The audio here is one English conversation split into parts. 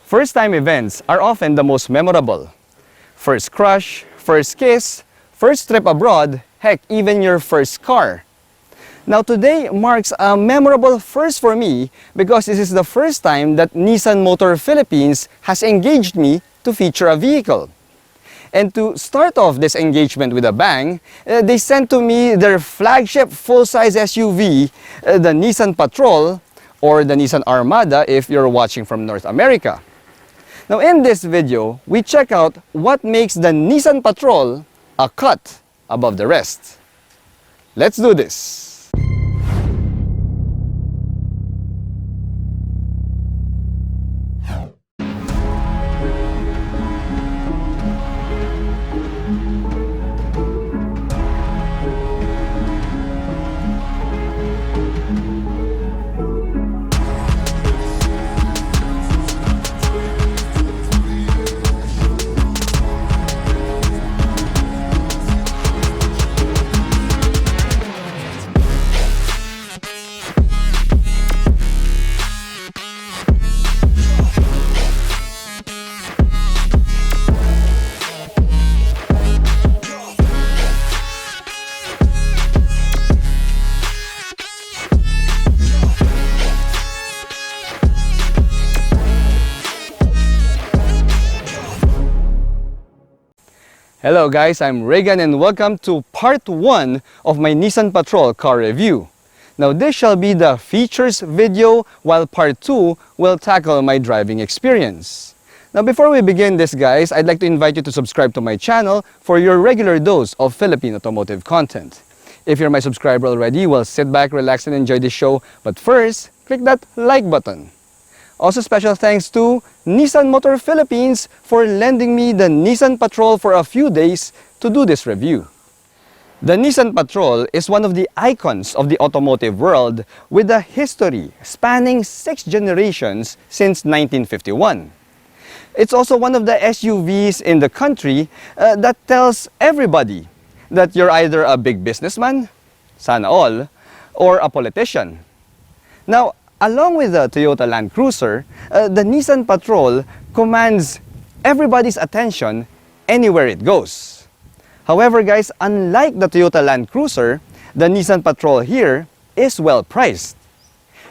First-time events are often the most memorable. First crush, first kiss, first trip abroad, heck, even your first car. Now today marks a memorable first for me because this is the first time that Nissan Motor Philippines has engaged me to feature a vehicle. And to start off this engagement with a bang, they sent to me their flagship full-size SUV, the Nissan Patrol, or the Nissan Armada if you're watching from North America. Now in this video, we check out what makes the Nissan Patrol a cut above the rest. Let's do this! Hello guys, I'm Reagan and welcome to part 1 of my Nissan Patrol car review. Now this shall be the features video while part 2 will tackle my driving experience. Now before we begin this guys, I'd like to invite you to subscribe to my channel for your regular dose of Philippine automotive content. If you're my subscriber already, well sit back, relax and enjoy the show. But first, click that like button. Also special thanks to Nissan Motor Philippines for lending me the Nissan Patrol for a few days to do this review. The Nissan Patrol is one of the icons of the automotive world with a history spanning 6 generations since 1951. It's also one of the SUVs in the country that tells everybody that you're either a big businessman, sana all, or a politician. Now, along with the Toyota Land Cruiser, the Nissan Patrol commands everybody's attention anywhere it goes. However guys, unlike the Toyota Land Cruiser, the Nissan Patrol here is well priced.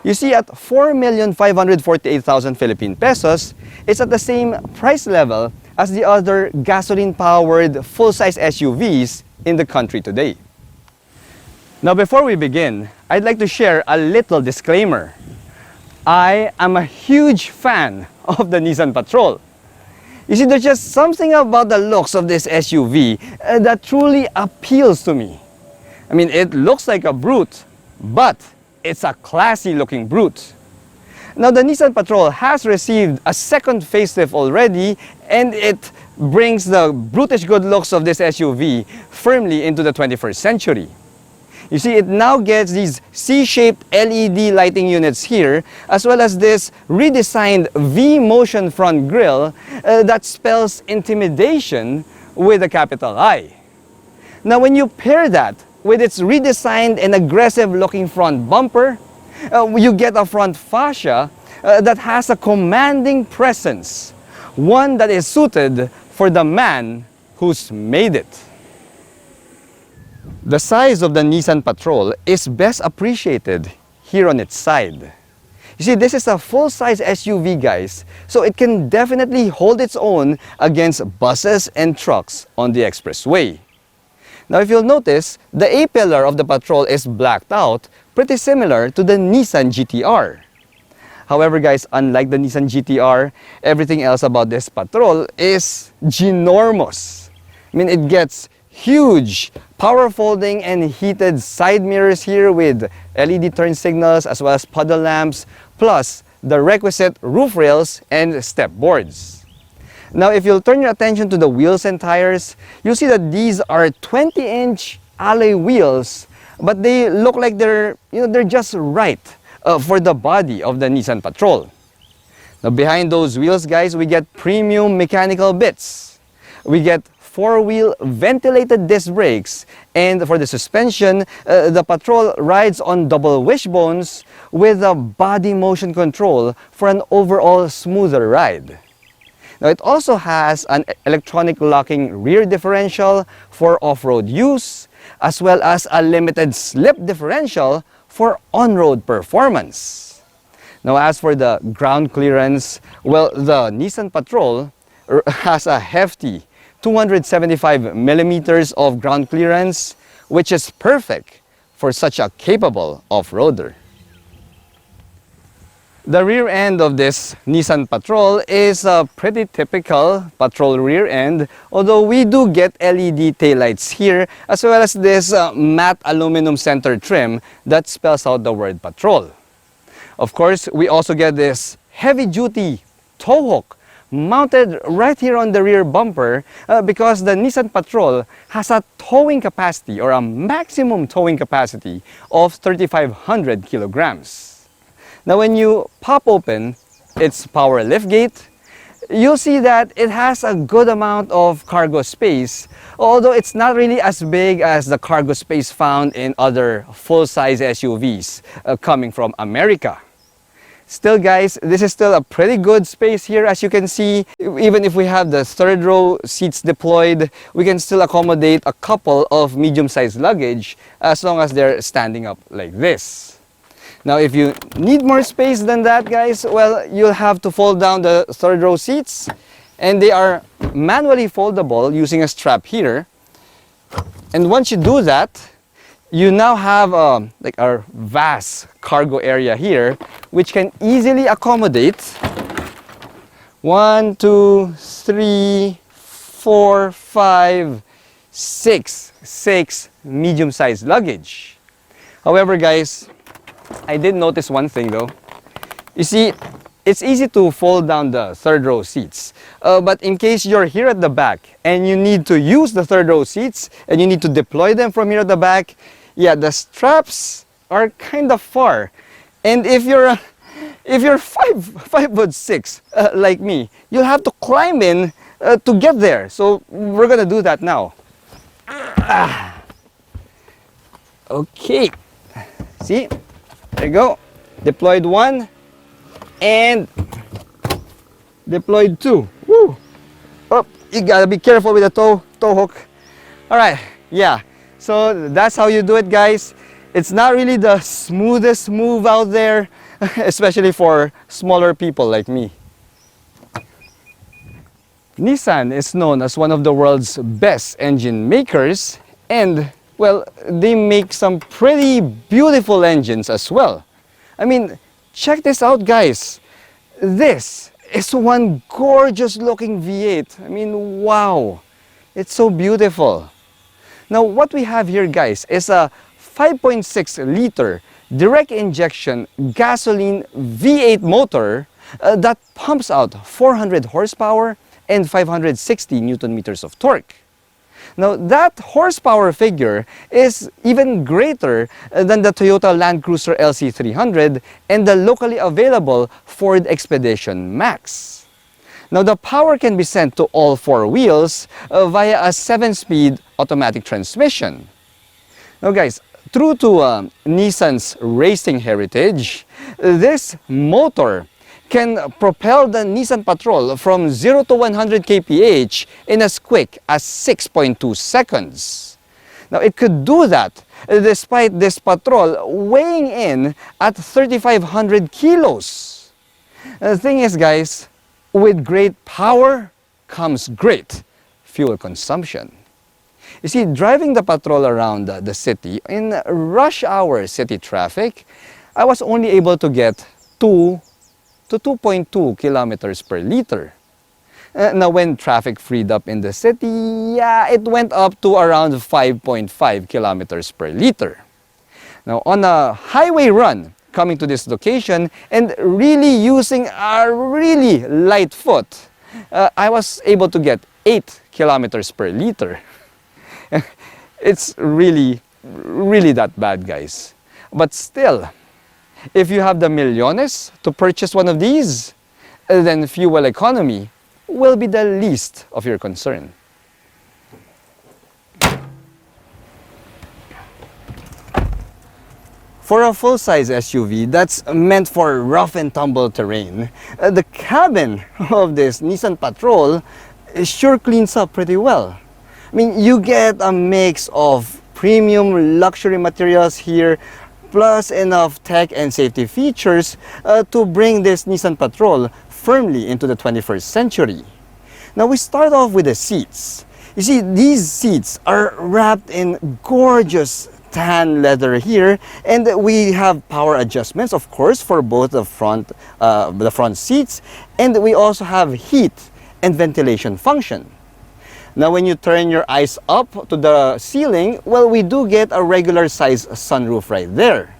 You see, at 4,548,000 Philippine pesos, it's at the same price level as the other gasoline-powered full-size SUVs in the country today. Now before we begin, I'd like to share a little disclaimer. I am a huge fan of the Nissan Patrol. You see, there's just something about the looks of this SUV that truly appeals to me. I mean, it looks like a brute, but it's a classy looking brute. Now, the Nissan Patrol has received a second facelift already, and it brings the brutish good looks of this SUV firmly into the 21st century. You see, it now gets these C-shaped LED lighting units here, as well as this redesigned V-motion front grille that spells intimidation with a capital I. Now, when you pair that with its redesigned and aggressive-looking front bumper, you get a front fascia that has a commanding presence, one that is suited for the man who's made it. The size of the Nissan Patrol is best appreciated here on its side. You see, this is a full-size SUV guys, so it can definitely hold its own against buses and trucks on the expressway. Now if you'll notice, the A-pillar of the Patrol is blacked out, pretty similar to the Nissan GT-R. However guys, unlike the Nissan GT-R, everything else about this Patrol is ginormous. I mean, it gets huge power folding and heated side mirrors here with LED turn signals as well as puddle lamps, plus the requisite roof rails and step boards. Now if you'll turn your attention to the wheels and tires, you'll see that these are 20-inch alloy wheels, but they look like they're just right for the body of the Nissan Patrol. Now behind those wheels guys, we get premium mechanical bits. We get 4-wheel ventilated disc brakes, and for the suspension, the Patrol rides on double wishbones with a body motion control for an overall smoother ride. Now it also has an electronic locking rear differential for off-road use, as well as a limited slip differential for on-road performance. Now as for the ground clearance, well, the Nissan Patrol has a hefty 275 millimeters of ground clearance, which is perfect for such a capable off-roader. The rear end of this Nissan Patrol is a pretty typical Patrol rear end, although we do get LED taillights here, as well as this matte aluminum center trim that spells out the word Patrol. Of course, we also get this heavy-duty tow hook mounted right here on the rear bumper because the Nissan Patrol has a towing capacity, or a maximum towing capacity, of 3,500 kilograms. Now when you pop open its power liftgate, you'll see that it has a good amount of cargo space, although it's not really as big as the cargo space found in other full-size SUVs coming from America. Still guys, this is still a pretty good space here. As you can see, even if we have the third row seats deployed, we can still accommodate a couple of medium-sized luggage as long as they're standing up like this. Now if you need more space than that guys, well, you'll have to fold down the third row seats, and they are manually foldable using a strap here. And once you do that, you now have like a vast cargo area here, which can easily accommodate 1, 2, 3, 4, 5, 6 medium-sized luggage. However guys, I did notice one thing though. You see, it's easy to fold down the third row seats, but in case you're here at the back and you need to use the third row seats and you need to deploy them from here at the back, yeah, the straps are kind of far. And if you're 5'6" like me, you'll have to climb in to get there. So we're gonna do that now. Okay, see, there you go. Deployed 1 and deployed 2. Woo! Oh, you gotta be careful with the tow hook. All right, yeah. So that's how you do it, guys. It's not really the smoothest move out there, especially for smaller people like me. Nissan is known as one of the world's best engine makers, and well, they make some pretty beautiful engines as well. I mean, check this out, guys. This is one gorgeous looking V8. I mean, wow. It's so beautiful. Now, what we have here, guys, is a 5.6 liter direct injection gasoline V8 motor that pumps out 400 horsepower and 560 Newton meters of torque. Now, that horsepower figure is even greater than the Toyota Land Cruiser LC300 and the locally available Ford Expedition Max. Now, the power can be sent to all 4 wheels via a 7-speed automatic transmission. Now, guys, true to Nissan's racing heritage, this motor can propel the Nissan Patrol from 0 to 100 kph in as quick as 6.2 seconds. Now, it could do that despite this Patrol weighing in at 3,500 kilos. The thing is, guys, with great power comes great fuel consumption. You see, driving the Patrol around the city in rush hour city traffic, I was only able to get 2 to 2.2 kilometers per liter. Now, when traffic freed up in the city, yeah, it went up to around 5.5 kilometers per liter. Now, on a highway run coming to this location and really using a really light foot, I was able to get 8 kilometers per liter. It's really that bad, guys. But still, if you have the millones to purchase one of these, then fuel economy will be the least of your concern. For a full-size SUV that's meant for rough and tumble terrain, the cabin of this Nissan Patrol sure cleans up pretty well. I mean, you get a mix of premium luxury materials here, plus enough tech and safety features to bring this Nissan Patrol firmly into the 21st century. Now we start off with the seats. You see, these seats are wrapped in gorgeous tan leather here, and we have power adjustments, of course, for both the front seats, and we also have heat and ventilation function. Now when you turn your eyes up to the ceiling, well, we do get a regular size sunroof right there.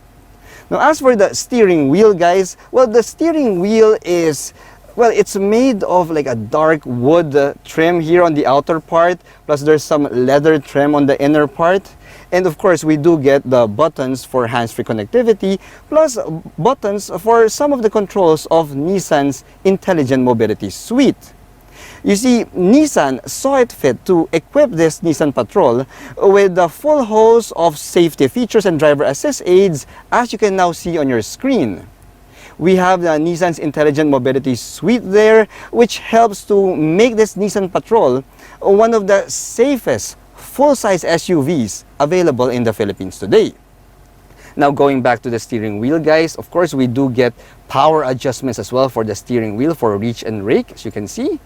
Now as for the steering wheel, guys, well, the steering wheel is, well, it's made of like a dark wood trim here on the outer part, plus there's some leather trim on the inner part. And of course, we do get the buttons for hands-free connectivity, plus buttons for some of the controls of Nissan's Intelligent Mobility Suite. You see, Nissan saw it fit to equip this Nissan Patrol with the full host of safety features and driver assist aids, as you can now see on your screen. We have the Nissan's Intelligent Mobility Suite there, which helps to make this Nissan Patrol one of the safest full-size SUVs available in the Philippines today. Now going back to the steering wheel, guys, of course we do get power adjustments as well for the steering wheel for reach and rake, as you can see.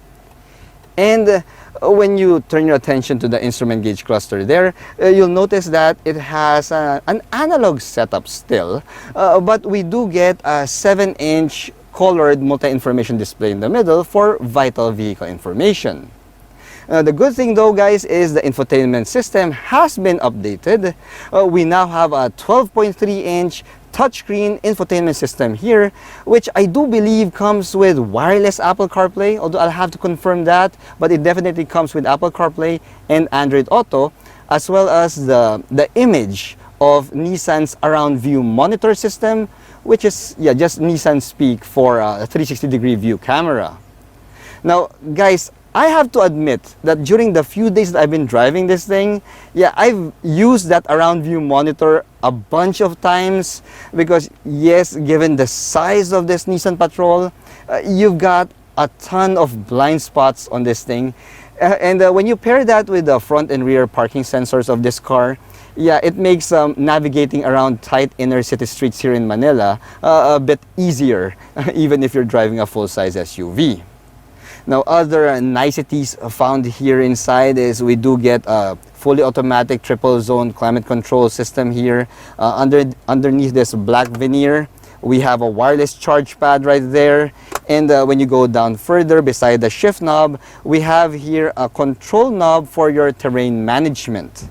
And when you turn your attention to the instrument gauge cluster there, you'll notice that it has an analog setup still, but we do get a 7-inch colored multi-information display in the middle for vital vehicle information. The good thing though, guys, is the infotainment system has been updated. We now have a 12.3-inch touchscreen infotainment system here, which I do believe comes with wireless Apple CarPlay, although I'll have to confirm that, but it definitely comes with Apple CarPlay and Android Auto, as well as the image of Nissan's Around View monitor system, which is just Nissan speak for a 360-degree view camera. Now, guys, I have to admit that during the few days that I've been driving this thing, I've used that Around View monitor a bunch of times because, yes, given the size of this Nissan Patrol, you've got a ton of blind spots on this thing. And when you pair that with the front and rear parking sensors of this car, it makes navigating around tight inner city streets here in Manila a bit easier, even if you're driving a full-size SUV. Now, other niceties found here inside is we do get a fully automatic triple zone climate control system here. Underneath this black veneer, we have a wireless charge pad right there. And when you go down further beside the shift knob, we have here a control knob for your terrain management.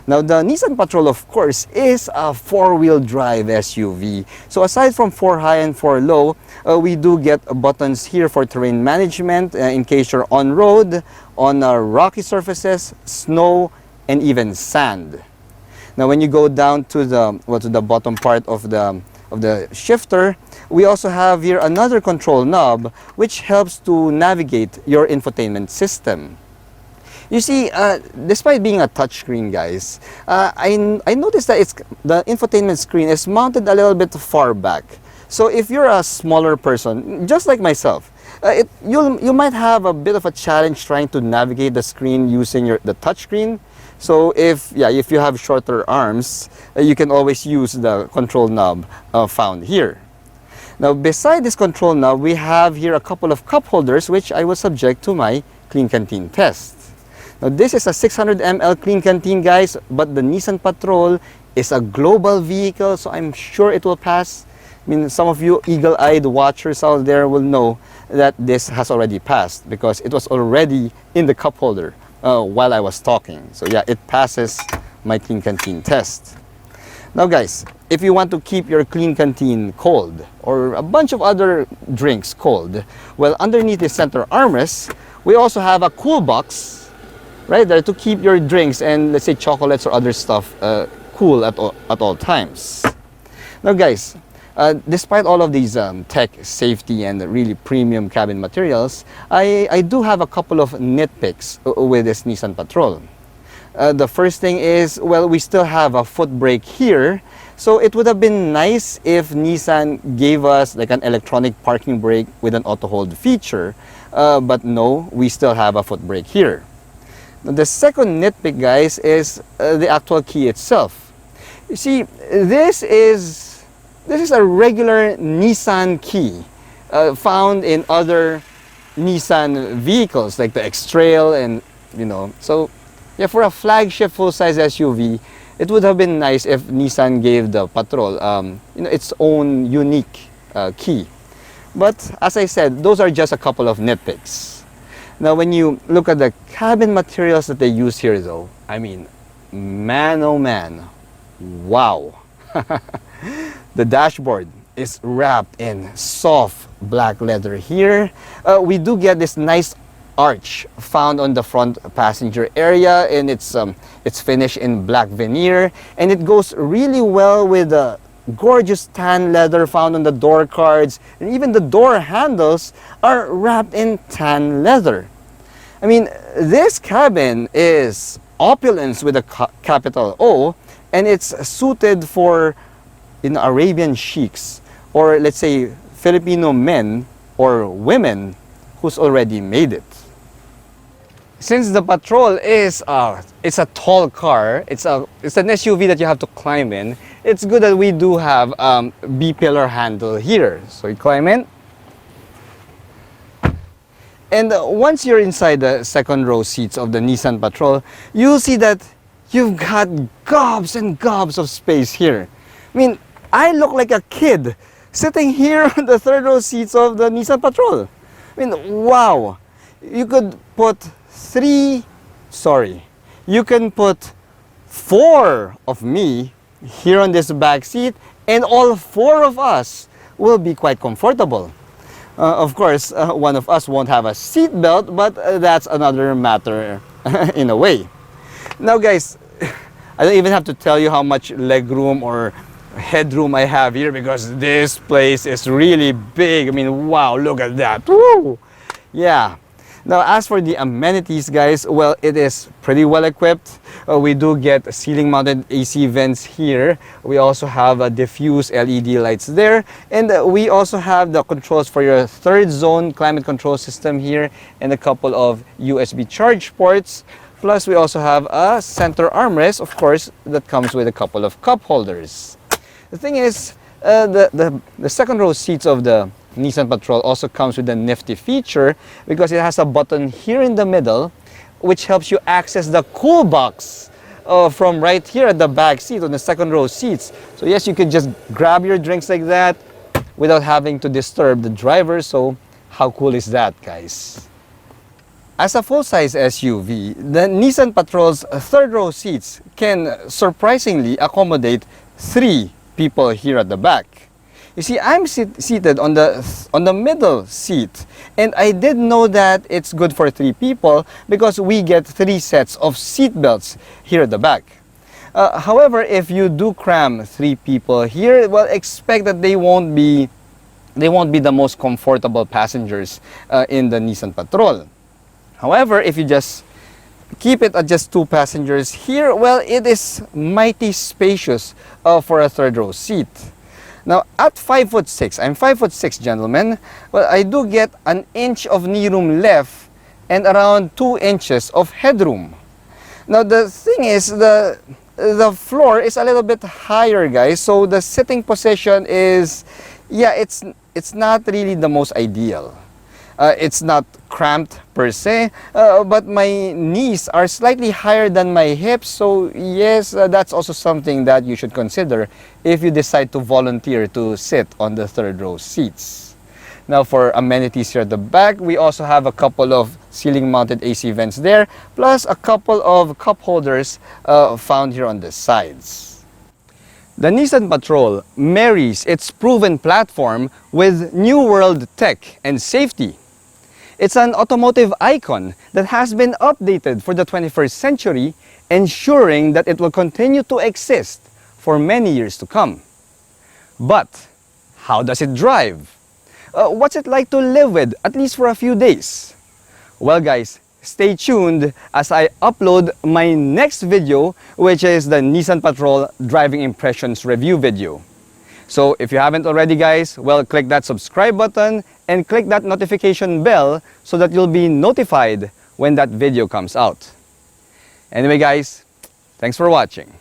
Now, the Nissan Patrol, of course, is a four-wheel drive SUV. So aside from 4 high and 4 low, we do get buttons here for terrain management in case you're on road, on rocky surfaces, snow, and even sand. Now, when you go down to the bottom part of the shifter, we also have here another control knob, which helps to navigate your infotainment system. You see, despite being a touchscreen, guys, I noticed that the infotainment screen is mounted a little bit far back. So if you're a smaller person, just like myself, you might have a bit of a challenge trying to navigate the screen using the touchscreen. So if you have shorter arms, you can always use the control knob found here. Now, beside this control knob, we have here a couple of cup holders, which I will subject to my Clean Canteen test. Now, this is a 600 ml Clean Canteen, guys, but the Nissan Patrol is a global vehicle, so I'm sure it will pass. I mean, some of you eagle-eyed watchers out there will know that this has already passed because it was already in the cup holder while I was talking. So it passes my Clean Canteen test. Now, guys, if you want to keep your Clean Canteen cold or a bunch of other drinks cold, well, underneath the center armrest, we also have a cool box right there to keep your drinks and, let's say, chocolates or other stuff cool at all times. Now, guys, despite all of these tech, safety, and really premium cabin materials, I do have a couple of nitpicks with this Nissan Patrol. The first thing is, well, we still have a foot brake here. So it would have been nice if Nissan gave us like an electronic parking brake with an auto hold feature, but no, we still have a foot brake here. Now, the second nitpick, guys, is the actual key itself. You see, this is a regular Nissan key found in other Nissan vehicles like the X-Trail, and so yeah, for a flagship full-size SUV, it would have been nice if Nissan gave the Patrol its own unique key. But as I said, those are just a couple of nitpicks. Now when you look at the cabin materials that they use here though, I mean, man oh man, wow. The dashboard is wrapped in soft black leather here. We do get this nice arch found on the front passenger area, and it's finished in black veneer, and it goes really well with the gorgeous tan leather found on the door cards, and even the door handles are wrapped in tan leather. I mean, this cabin is opulence with a capital O, and it's suited for Arabian sheiks, or let's say Filipino men or women who's already made it. Since the Patrol is it's a tall car, it's an SUV that you have to climb in, it's good that we do have B-pillar handle here. So you climb in, and once you're inside the second row seats of the Nissan Patrol, you'll see that you've got gobs and gobs of space here. I mean, I look like a kid sitting here on the third row seats of the Nissan Patrol. I mean, wow! You could put you can put 4 of me here on this back seat, and all 4 of us will be quite comfortable. Of course, one of us won't have a seat belt, but that's another matter in a way. Now guys, I don't even have to tell you how much legroom or headroom I have here, because this place is really big. I mean, wow, look at that. Woo! Yeah. Now, as for the amenities, guys, well, it is pretty well equipped. We do get ceiling-mounted AC vents here. We also have diffuse LED lights there. And we also have the controls for your third zone climate control system here, and a couple of USB charge ports. Plus, we also have a center armrest, of course, that comes with a couple of cup holders. The thing is, the second row seats of the Nissan Patrol also comes with a nifty feature, because it has a button here in the middle which helps you access the cool box from right here at the back seat on the second row seats. So yes, you can just grab your drinks like that without having to disturb the driver. So how cool is that, guys? As a full-size SUV, the Nissan Patrol's third row seats can surprisingly accommodate 3 people here at the back. You see, I'm seated on the middle seat, and I did know that it's good for 3 people because we get 3 sets of seat belts here at the back. However, if you do cram 3 people here, well, expect that they won't be the most comfortable passengers in the Nissan Patrol. However, if you just keep it at just 2 passengers here, well, it is mighty spacious for a third row seat. Now, at 5'6", I'm 5'6", gentlemen, well, I do get an inch of knee room left and around 2 inches of headroom. Now, the thing is, the floor is a little bit higher, guys, so the sitting position is, yeah, it's not really the most ideal. It's not cramped per se, but my knees are slightly higher than my hips, so yes, that's also something that you should consider if you decide to volunteer to sit on the third row seats. Now, for amenities here at the back, we also have a couple of ceiling-mounted AC vents there, plus a couple of cup holders found here on the sides. The Nissan Patrol marries its proven platform with New World tech and safety. It's an automotive icon that has been updated for the 21st century, ensuring that it will continue to exist for many years to come. But how does it drive? What's it like to live with, at least for a few days? Well, guys, stay tuned as I upload my next video, which is the Nissan Patrol driving impressions review video. So if you haven't already, guys, well, click that subscribe button and click that notification bell so that you'll be notified when that video comes out. Anyway, guys, thanks for watching.